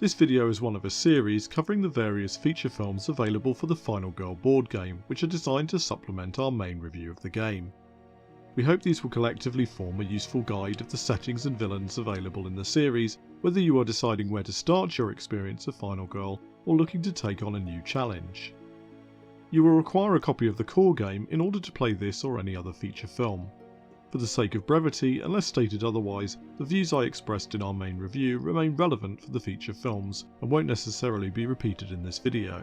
This video is one of a series covering the various feature films available for the Final Girl board game, which are designed to supplement our main review of the game. We hope these will collectively form a useful guide of the settings and villains available in the series, whether you are deciding where to start your experience of Final Girl or looking to take on a new challenge. You will require a copy of the core game in order to play this or any other feature film. For the sake of brevity, unless stated otherwise, the views I expressed in our main review remain relevant for the feature films and won't necessarily be repeated in this video.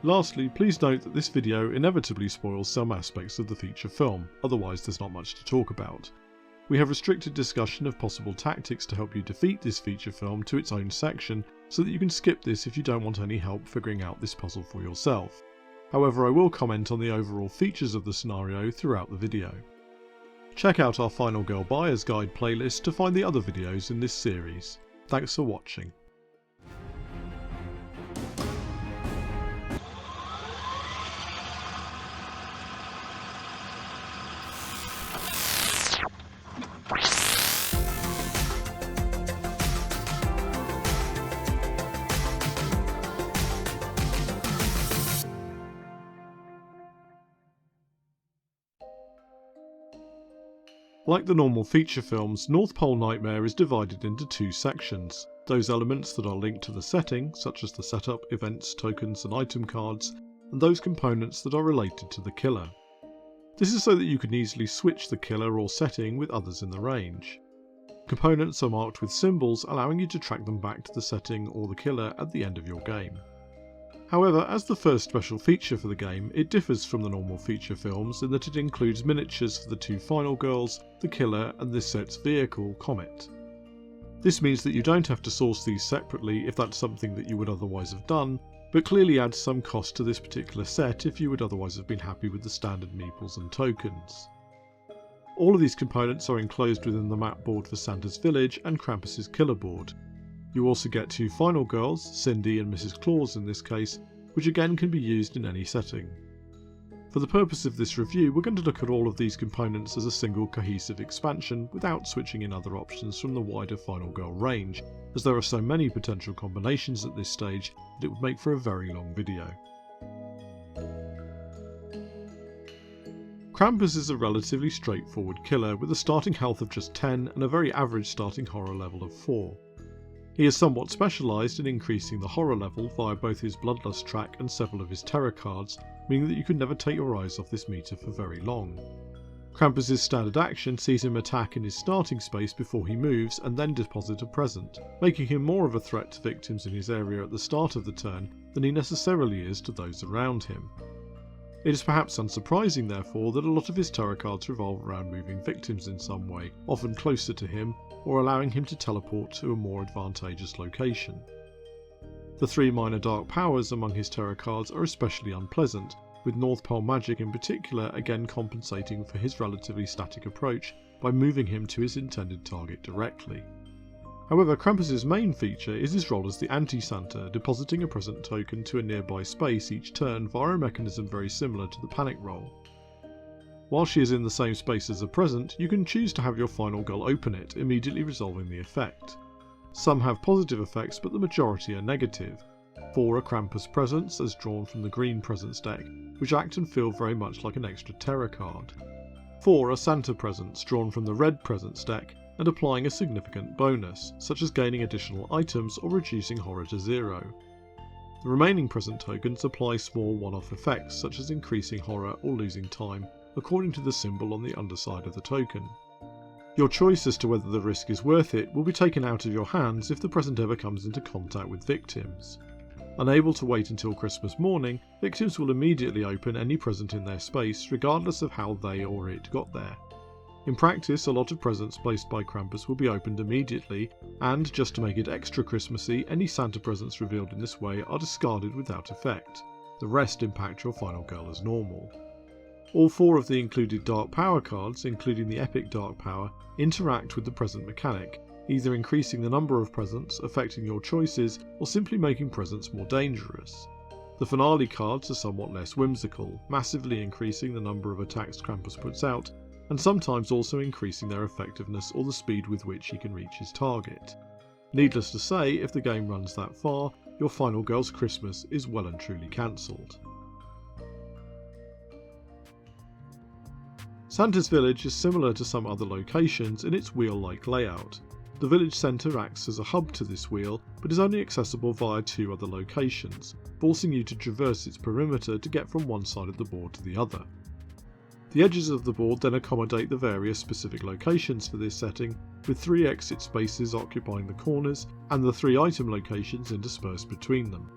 Lastly, please note that this video inevitably spoils some aspects of the feature film, otherwise there's not much to talk about. We have restricted discussion of possible tactics to help you defeat this feature film to its own section, so that you can skip this if you don't want any help figuring out this puzzle for yourself. However, I will comment on the overall features of the scenario throughout the video. Check out our Final Girl Buyer's Guide playlist to find the other videos in this series. Thanks for watching. Like the normal feature films, North Pole Nightmare is divided into two sections: those elements that are linked to the setting, such as the setup, events, tokens and item cards, and those components that are related to the killer. This is so that you can easily switch the killer or setting with others in the range. Components are marked with symbols, allowing you to track them back to the setting or the killer at the end of your game. However, as the first special feature for the game, it differs from the normal feature films in that it includes miniatures for the two Final Girls, the killer and this set's vehicle, Comet. This means that you don't have to source these separately if that's something that you would otherwise have done, but clearly adds some cost to this particular set if you would otherwise have been happy with the standard meeples and tokens. All of these components are enclosed within the map board for Santa's Village and Krampus's killer board. You also get two Final Girls, Cindy and Mrs. Claus in this case, which again can be used in any setting. For the purpose of this review, we're going to look at all of these components as a single cohesive expansion without switching in other options from the wider Final Girl range, as there are so many potential combinations at this stage that it would make for a very long video. Krampus is a relatively straightforward killer with a starting health of just 10 and a very average starting horror level of 4. He is somewhat specialised in increasing the horror level via both his Bloodlust track and several of his terror cards, meaning that you can never take your eyes off this meter for very long. Krampus' standard action sees him attack in his starting space before he moves and then deposit a present, making him more of a threat to victims in his area at the start of the turn than he necessarily is to those around him. It is perhaps unsurprising therefore that a lot of his terror cards revolve around moving victims in some way, often closer to him, or allowing him to teleport to a more advantageous location. The three minor dark powers among his terror cards are especially unpleasant, with North Pole Magic in particular again compensating for his relatively static approach by moving him to his intended target directly. However, Krampus' main feature is his role as the anti-Santa, depositing a present token to a nearby space each turn via a mechanism very similar to the panic roll. While she is in the same space as a present, you can choose to have your Final Girl open it, immediately resolving the effect. Some have positive effects, but the majority are negative. 4 are Krampus presents, as drawn from the green presents deck, which act and feel very much like an extra terror card. 4 are Santa presents, drawn from the red presents deck, and applying a significant bonus, such as gaining additional items or reducing horror to 0. The remaining present tokens apply small one-off effects, such as increasing horror or losing time, according to the symbol on the underside of the token. Your choice as to whether the risk is worth it will be taken out of your hands if the present ever comes into contact with victims. Unable to wait until Christmas morning, victims will immediately open any present in their space, regardless of how they or it got there. In practice, a lot of presents placed by Krampus will be opened immediately, and just to make it extra Christmassy, any Santa presents revealed in this way are discarded without effect. The rest impact your Final Girl as normal. All 4 of the included Dark Power cards, including the Epic Dark Power, interact with the present mechanic, either increasing the number of presents, affecting your choices, or simply making presents more dangerous. The Finale cards are somewhat less whimsical, massively increasing the number of attacks Krampus puts out, and sometimes also increasing their effectiveness or the speed with which he can reach his target. Needless to say, if the game runs that far, your final girl's Christmas is well and truly cancelled. Santa's village is similar to some other locations in its wheel-like layout. The village centre acts as a hub to this wheel, but is only accessible via 2 other locations, forcing you to traverse its perimeter to get from one side of the board to the other. The edges of the board then accommodate the various specific locations for this setting, with 3 exit spaces occupying the corners and the 3 item locations interspersed between them.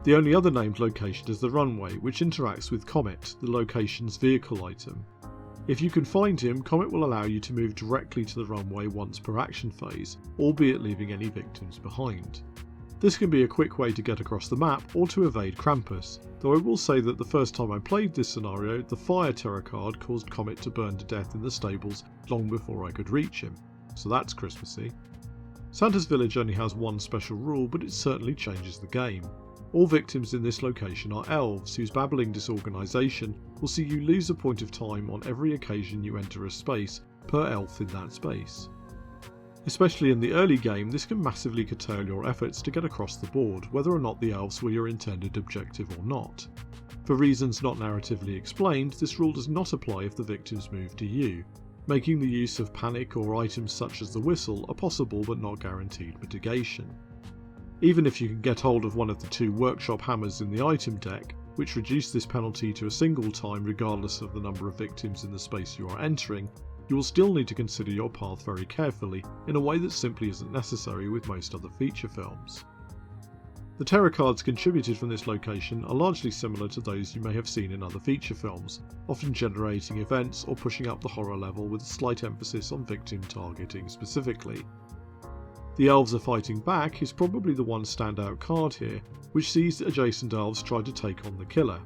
The only other named location is the runway, which interacts with Comet, the location's vehicle item. If you can find him, Comet will allow you to move directly to the runway once per action phase, albeit leaving any victims behind. This can be a quick way to get across the map or to evade Krampus, though I will say that the first time I played this scenario, the Fire Terror card caused Comet to burn to death in the stables long before I could reach him, so that's Christmassy. Santa's village only has one special rule, but it certainly changes the game. All victims in this location are elves, whose babbling disorganisation will see you lose a point of time on every occasion you enter a space, per elf in that space. Especially in the early game, this can massively curtail your efforts to get across the board, whether or not the elves were your intended objective or not. For reasons not narratively explained, this rule does not apply if the victims move to you, making the use of panic or items such as the whistle a possible but not guaranteed mitigation. Even if you can get hold of one of the 2 workshop hammers in the item deck, which reduce this penalty to a single time regardless of the number of victims in the space you are entering, you will still need to consider your path very carefully in a way that simply isn't necessary with most other feature films. The terror cards contributed from this location are largely similar to those you may have seen in other feature films, often generating events or pushing up the horror level with a slight emphasis on victim targeting specifically. The Elves Are Fighting Back is probably the one standout card here, which sees adjacent elves try to take on the killer.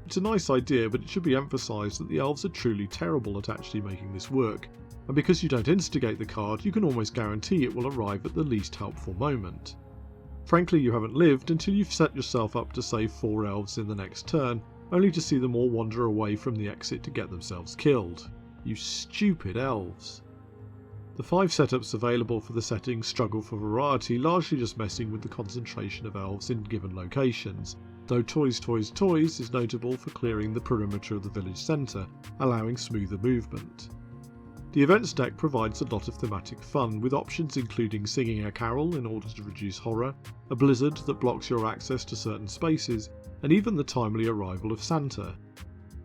It's a nice idea, but it should be emphasised that the elves are truly terrible at actually making this work, and because you don't instigate the card, you can almost guarantee it will arrive at the least helpful moment. Frankly, you haven't lived until you've set yourself up to save 4 elves in the next turn, only to see them all wander away from the exit to get themselves killed. You stupid elves. The 5 setups available for the setting struggle for variety, largely just messing with the concentration of elves in given locations, though Toys Toys Toys is notable for clearing the perimeter of the village centre, allowing smoother movement. The events deck provides a lot of thematic fun, with options including singing a carol in order to reduce horror, a blizzard that blocks your access to certain spaces, and even the timely arrival of Santa.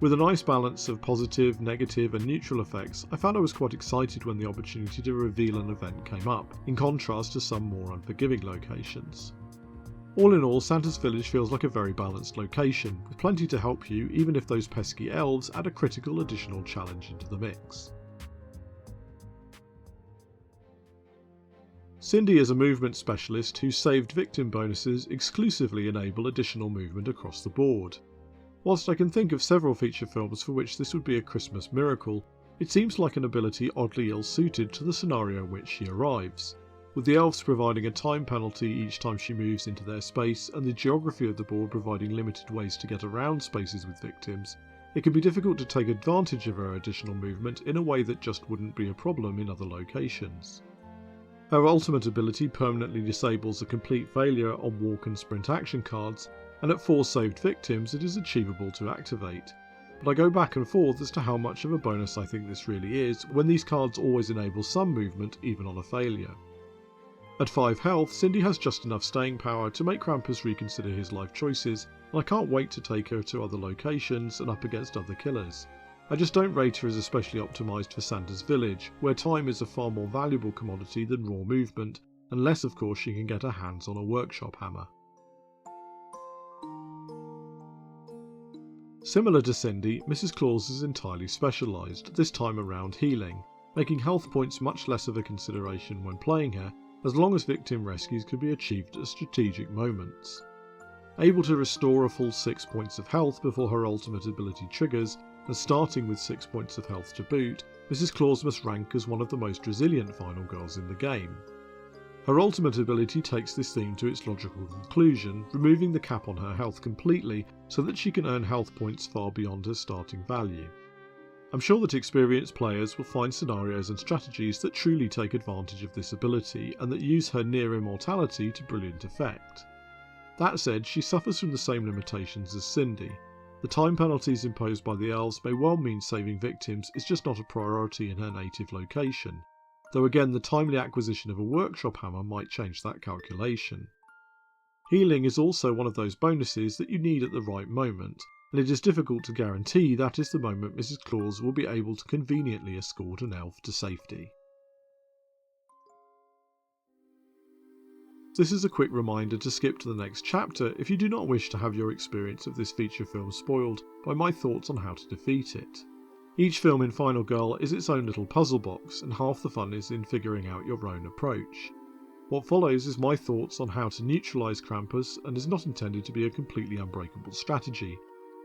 With a nice balance of positive, negative and neutral effects, I found I was quite excited when the opportunity to reveal an event came up, in contrast to some more unforgiving locations. All in all, Santa's Village feels like a very balanced location, with plenty to help you even if those pesky elves add a critical additional challenge into the mix. Cindy is a movement specialist whose saved victim bonuses exclusively enable additional movement across the board. Whilst I can think of several feature films for which this would be a Christmas miracle, it seems like an ability oddly ill-suited to the scenario in which she arrives. With the elves providing a time penalty each time she moves into their space, and the geography of the board providing limited ways to get around spaces with victims, it can be difficult to take advantage of her additional movement in a way that just wouldn't be a problem in other locations. Her ultimate ability permanently disables a complete failure on walk and sprint action cards, and at 4 saved victims it is achievable to activate. But I go back and forth as to how much of a bonus I think this really is, when these cards always enable some movement even on a failure. At 5 health, Cindy has just enough staying power to make Krampus reconsider his life choices, and I can't wait to take her to other locations and up against other killers. I just don't rate her as especially optimised for Santa's Village, where time is a far more valuable commodity than raw movement, unless of course she can get her hands on a workshop hammer. Similar to Cindy, Mrs. Claus is entirely specialised, this time around healing, making health points much less of a consideration when playing her, as long as victim rescues can be achieved at strategic moments. Able to restore a full 6 points of health before her ultimate ability triggers, and starting with 6 points of health to boot, Mrs. Claus must rank as one of the most resilient final girls in the game. Her ultimate ability takes this theme to its logical conclusion, removing the cap on her health completely so that she can earn health points far beyond her starting value. I'm sure that experienced players will find scenarios and strategies that truly take advantage of this ability and that use her near immortality to brilliant effect. That said, she suffers from the same limitations as Cindy. The time penalties imposed by the elves may well mean saving victims is just not a priority in her native location, though again the timely acquisition of a workshop hammer might change that calculation. Healing is also one of those bonuses that you need at the right moment, and it is difficult to guarantee that is the moment Mrs. Claus will be able to conveniently escort an elf to safety. This is a quick reminder to skip to the next chapter if you do not wish to have your experience of this feature film spoiled by my thoughts on how to defeat it. Each film in Final Girl is its own little puzzle box, and half the fun is in figuring out your own approach. What follows is my thoughts on how to neutralise Krampus and is not intended to be a completely unbreakable strategy,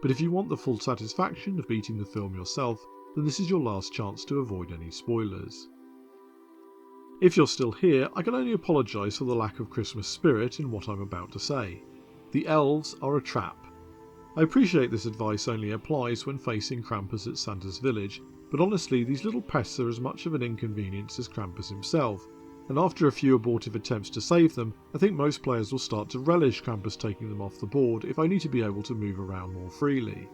but if you want the full satisfaction of beating the film yourself, then this is your last chance to avoid any spoilers. If you're still here, I can only apologise for the lack of Christmas spirit in what I'm about to say. The elves are a trap. I appreciate this advice only applies when facing Krampus at Santa's village, but honestly these little pests are as much of an inconvenience as Krampus himself, and after a few abortive attempts to save them, I think most players will start to relish Krampus taking them off the board if only to be able to move around more freely.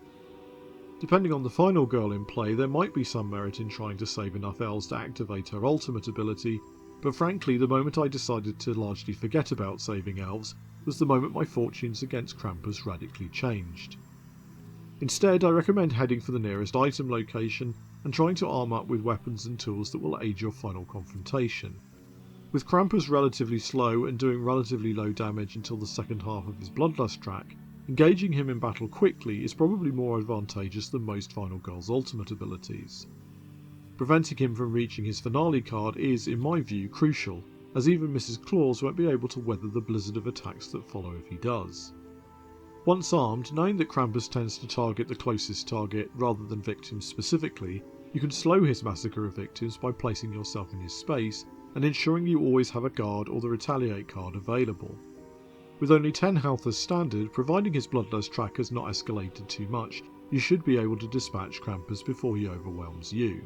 Depending on the final girl in play, there might be some merit in trying to save enough elves to activate her ultimate ability, but frankly the moment I decided to largely forget about saving elves was the moment my fortunes against Krampus radically changed. Instead, I recommend heading for the nearest item location and trying to arm up with weapons and tools that will aid your final confrontation. With Krampus relatively slow and doing relatively low damage until the second half of his Bloodlust track, engaging him in battle quickly is probably more advantageous than most Final Girl's ultimate abilities. Preventing him from reaching his finale card is, in my view, crucial, as even Mrs. Claus won't be able to weather the blizzard of attacks that follow if he does. Once armed, knowing that Krampus tends to target the closest target rather than victims specifically, you can slow his massacre of victims by placing yourself in his space and ensuring you always have a guard or the retaliate card available. With only 10 health as standard, providing his Bloodlust track has not escalated too much, you should be able to dispatch Krampus before he overwhelms you.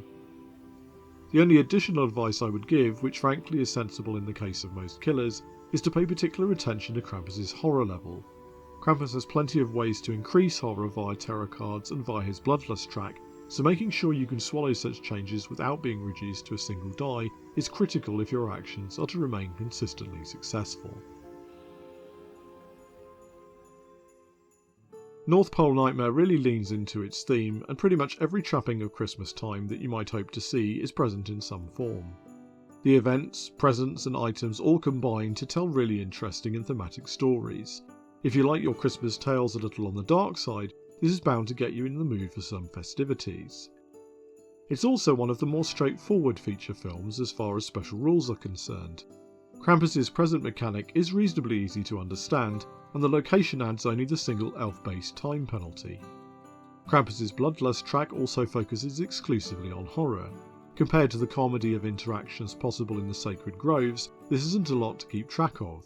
The only additional advice I would give, which frankly is sensible in the case of most killers, is to pay particular attention to Krampus's horror level. Krampus has plenty of ways to increase horror via terror cards and via his Bloodlust track, so making sure you can swallow such changes without being reduced to a single die is critical if your actions are to remain consistently successful. North Pole Nightmare really leans into its theme, and pretty much every trapping of Christmas time that you might hope to see is present in some form. The events, presents and items all combine to tell really interesting and thematic stories. If you like your Christmas tales a little on the dark side, this is bound to get you in the mood for some festivities. It's also one of the more straightforward feature films as far as special rules are concerned. Krampus's present mechanic is reasonably easy to understand, and the location adds only the single elf-based time penalty. Krampus's Bloodlust track also focuses exclusively on horror. Compared to the comedy of interactions possible in the Sacred Groves, this isn't a lot to keep track of.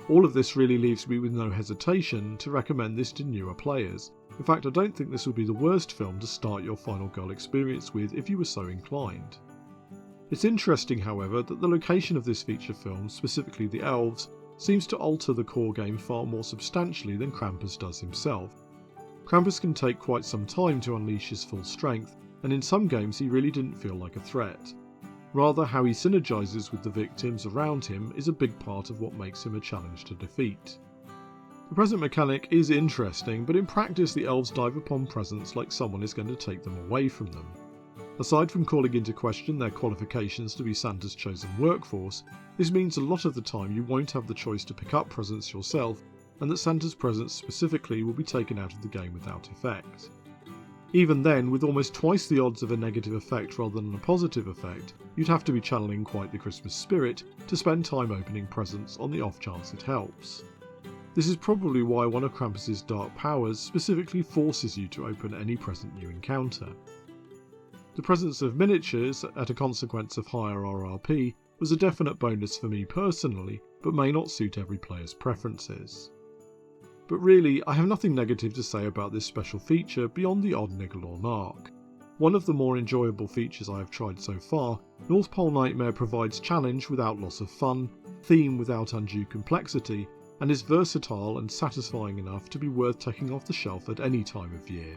All of this really leaves me with no hesitation to recommend this to newer players. In fact, I don't think this would be the worst film to start your Final Girl experience with if you were so inclined. It's interesting, however, that the location of this feature film, specifically the elves, seems to alter the core game far more substantially than Krampus does himself. Krampus can take quite some time to unleash his full strength, and in some games he really didn't feel like a threat. Rather, how he synergizes with the victims around him is a big part of what makes him a challenge to defeat. The present mechanic is interesting, but in practice the elves dive upon presents like someone is going to take them away from them. Aside from calling into question their qualifications to be Santa's chosen workforce, this means a lot of the time you won't have the choice to pick up presents yourself, and that Santa's presents specifically will be taken out of the game without effect. Even then, with almost twice the odds of a negative effect rather than a positive effect, you'd have to be channeling quite the Christmas spirit to spend time opening presents on the off chance it helps. This is probably why one of Krampus's dark powers specifically forces you to open any present you encounter. The presence of miniatures, at a consequence of higher RRP, was a definite bonus for me personally, but may not suit every player's preferences. But really, I have nothing negative to say about this special feature beyond the odd niggle or nark. One of the more enjoyable features I have tried so far, North Pole Nightmare provides challenge without loss of fun, theme without undue complexity, and is versatile and satisfying enough to be worth taking off the shelf at any time of year.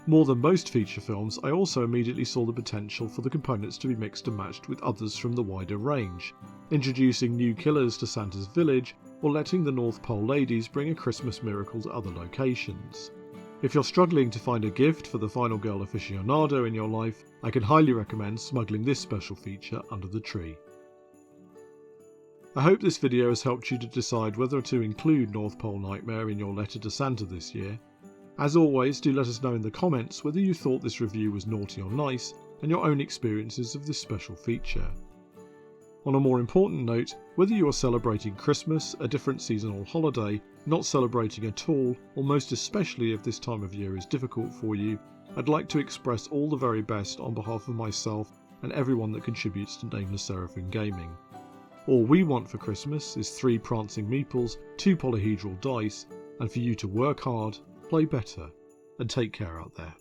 More than most feature films, I also immediately saw the potential for the components to be mixed and matched with others from the wider range, introducing new killers to Santa's village, or letting the North Pole ladies bring a Christmas miracle to other locations. If you're struggling to find a gift for the final girl aficionado in your life, I can highly recommend smuggling this special feature under the tree. I hope this video has helped you to decide whether to include North Pole Nightmare in your letter to Santa this year. As always, do let us know in the comments whether you thought this review was naughty or nice, and your own experiences of this special feature. On a more important note, whether you are celebrating Christmas, a different seasonal holiday, not celebrating at all, or most especially if this time of year is difficult for you, I'd like to express all the very best on behalf of myself and everyone that contributes to Nameless Seraphim Gaming. All we want for Christmas is 3 prancing meeples, 2 polyhedral dice, and for you to work hard, play better, and take care out there.